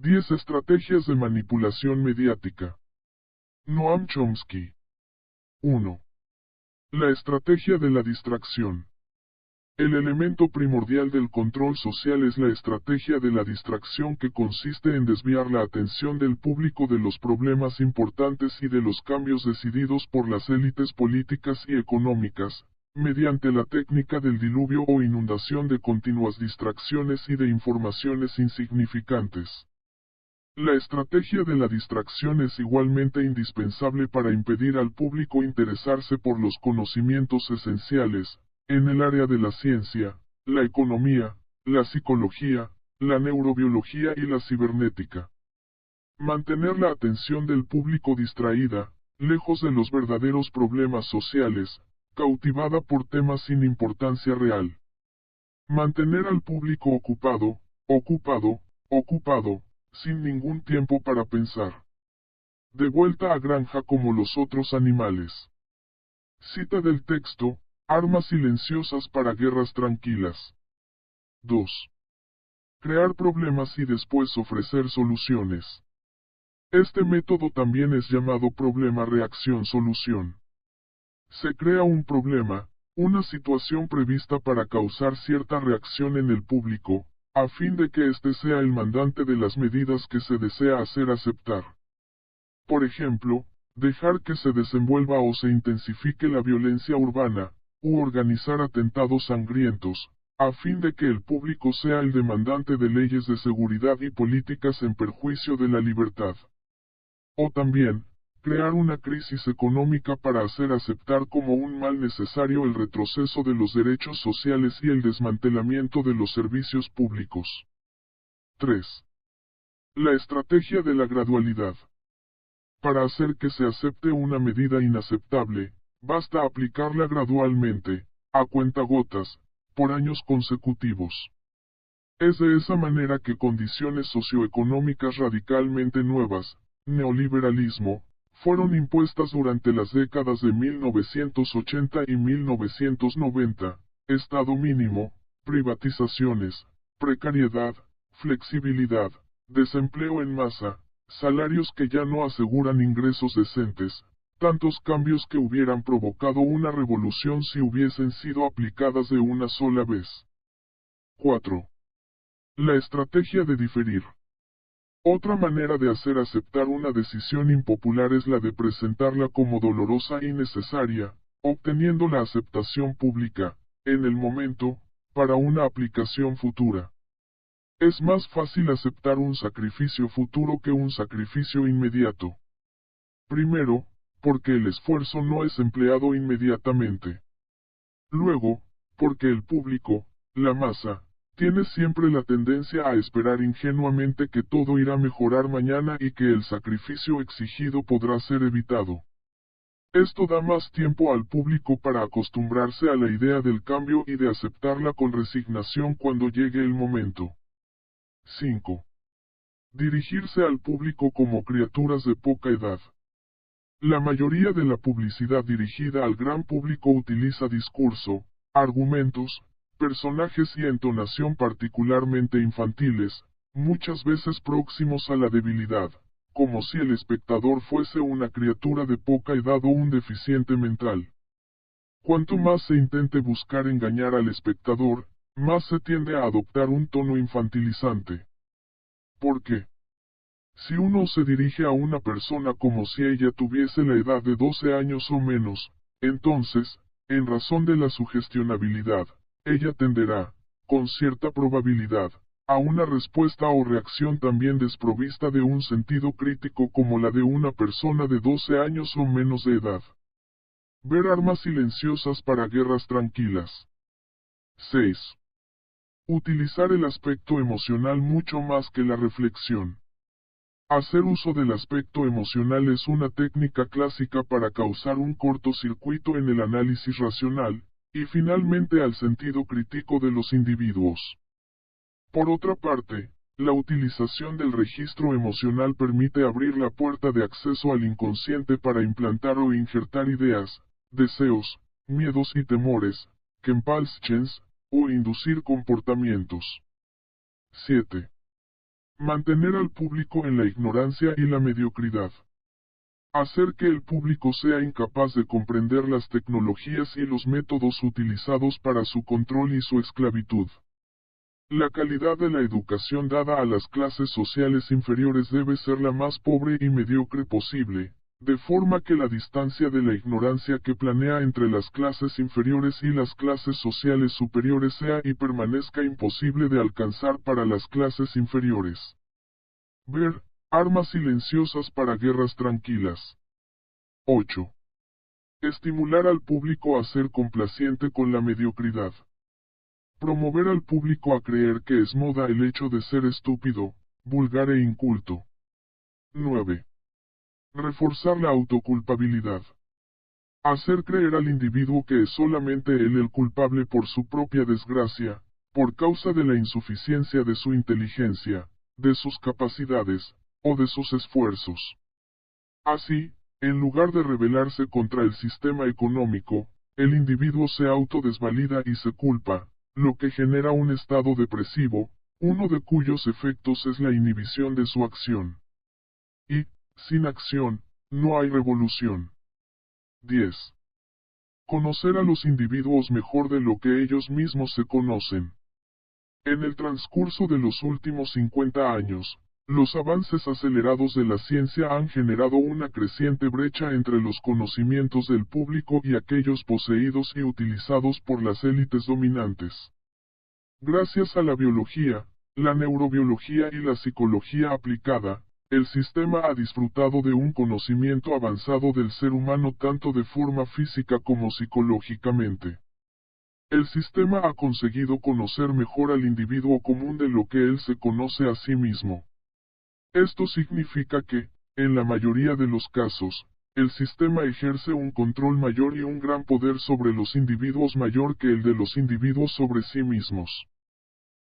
10 estrategias de manipulación mediática. Noam Chomsky. 1. La estrategia de la distracción. El elemento primordial del control social es la estrategia de la distracción, que consiste en desviar la atención del público de los problemas importantes y de los cambios decididos por las élites políticas y económicas, mediante la técnica del diluvio o inundación de continuas distracciones y de informaciones insignificantes. La estrategia de la distracción es igualmente indispensable para impedir al público interesarse por los conocimientos esenciales, en el área de la ciencia, la economía, la psicología, la neurobiología y la cibernética. Mantener la atención del público distraída, lejos de los verdaderos problemas sociales, cautivada por temas sin importancia real. Mantener al público ocupado, sin ningún tiempo para pensar. De vuelta a granja como los otros animales. Cita del texto: armas silenciosas para guerras tranquilas. 2. Crear problemas y después ofrecer soluciones. Este método también es llamado problema-reacción-solución. Se crea un problema, una situación prevista para causar cierta reacción en el público, a fin de que éste sea el mandante de las medidas que se desea hacer aceptar. Por ejemplo, dejar que se desenvuelva o se intensifique la violencia urbana, u organizar atentados sangrientos, a fin de que el público sea el demandante de leyes de seguridad y políticas en perjuicio de la libertad. O también, crear una crisis económica para hacer aceptar como un mal necesario el retroceso de los derechos sociales y el desmantelamiento de los servicios públicos. 3. La estrategia de la gradualidad. Para hacer que se acepte una medida inaceptable, basta aplicarla gradualmente, a cuentagotas, por años consecutivos. Es de esa manera que condiciones socioeconómicas radicalmente nuevas, neoliberalismo, fueron impuestas durante las décadas de 1980 y 1990, Estado mínimo, privatizaciones, precariedad, flexibilidad, desempleo en masa, salarios que ya no aseguran ingresos decentes, tantos cambios que hubieran provocado una revolución si hubiesen sido aplicadas de una sola vez. 4. La estrategia de diferir. Otra manera de hacer aceptar una decisión impopular es la de presentarla como dolorosa y necesaria, obteniendo la aceptación pública, en el momento, para una aplicación futura. Es más fácil aceptar un sacrificio futuro que un sacrificio inmediato. Primero, porque el esfuerzo no es empleado inmediatamente. Luego, porque el público, la masa, tiene siempre la tendencia a esperar ingenuamente que todo irá a mejorar mañana y que el sacrificio exigido podrá ser evitado. Esto da más tiempo al público para acostumbrarse a la idea del cambio y de aceptarla con resignación cuando llegue el momento. 5. Dirigirse al público como criaturas de poca edad. La mayoría de la publicidad dirigida al gran público utiliza discurso, argumentos, personajes y entonación particularmente infantiles, muchas veces próximos a la debilidad, como si el espectador fuese una criatura de poca edad o un deficiente mental. Cuanto más se intente buscar engañar al espectador, más se tiende a adoptar un tono infantilizante. ¿Por qué? Si uno se dirige a una persona como si ella tuviese la edad de 12 años o menos, entonces, en razón de la sugestionabilidad, ella tenderá, con cierta probabilidad, a una respuesta o reacción también desprovista de un sentido crítico como la de una persona de 12 años o menos de edad. Ver armas silenciosas para guerras tranquilas. 6. Utilizar el aspecto emocional mucho más que la reflexión. Hacer uso del aspecto emocional es una técnica clásica para causar un cortocircuito en el análisis racional, y finalmente al sentido crítico de los individuos. Por otra parte, la utilización del registro emocional permite abrir la puerta de acceso al inconsciente para implantar o injertar ideas, deseos, miedos y temores, Kempalschens, o inducir comportamientos. 7. Mantener al público en la ignorancia y la mediocridad. Hacer que el público sea incapaz de comprender las tecnologías y los métodos utilizados para su control y su esclavitud. La calidad de la educación dada a las clases sociales inferiores debe ser la más pobre y mediocre posible, de forma que la distancia de la ignorancia que planea entre las clases inferiores y las clases sociales superiores sea y permanezca imposible de alcanzar para las clases inferiores. Ver, armas silenciosas para guerras tranquilas. 8. Estimular al público a ser complaciente con la mediocridad. Promover al público a creer que es moda el hecho de ser estúpido, vulgar e inculto. 9. Reforzar la autoculpabilidad. Hacer creer al individuo que es solamente él el culpable por su propia desgracia, por causa de la insuficiencia de su inteligencia, de sus capacidades, o de sus esfuerzos. Así, en lugar de rebelarse contra el sistema económico, el individuo se autodesvalida y se culpa, lo que genera un estado depresivo, uno de cuyos efectos es la inhibición de su acción. Y, sin acción, no hay revolución. 10. Conocer a los individuos mejor de lo que ellos mismos se conocen. En el transcurso de los últimos 50 años, los avances acelerados de la ciencia han generado una creciente brecha entre los conocimientos del público y aquellos poseídos y utilizados por las élites dominantes. Gracias a la biología, la neurobiología y la psicología aplicada, el sistema ha disfrutado de un conocimiento avanzado del ser humano tanto de forma física como psicológicamente. El sistema ha conseguido conocer mejor al individuo común de lo que él se conoce a sí mismo. Esto significa que, en la mayoría de los casos, el sistema ejerce un control mayor y un gran poder sobre los individuos mayor que el de los individuos sobre sí mismos.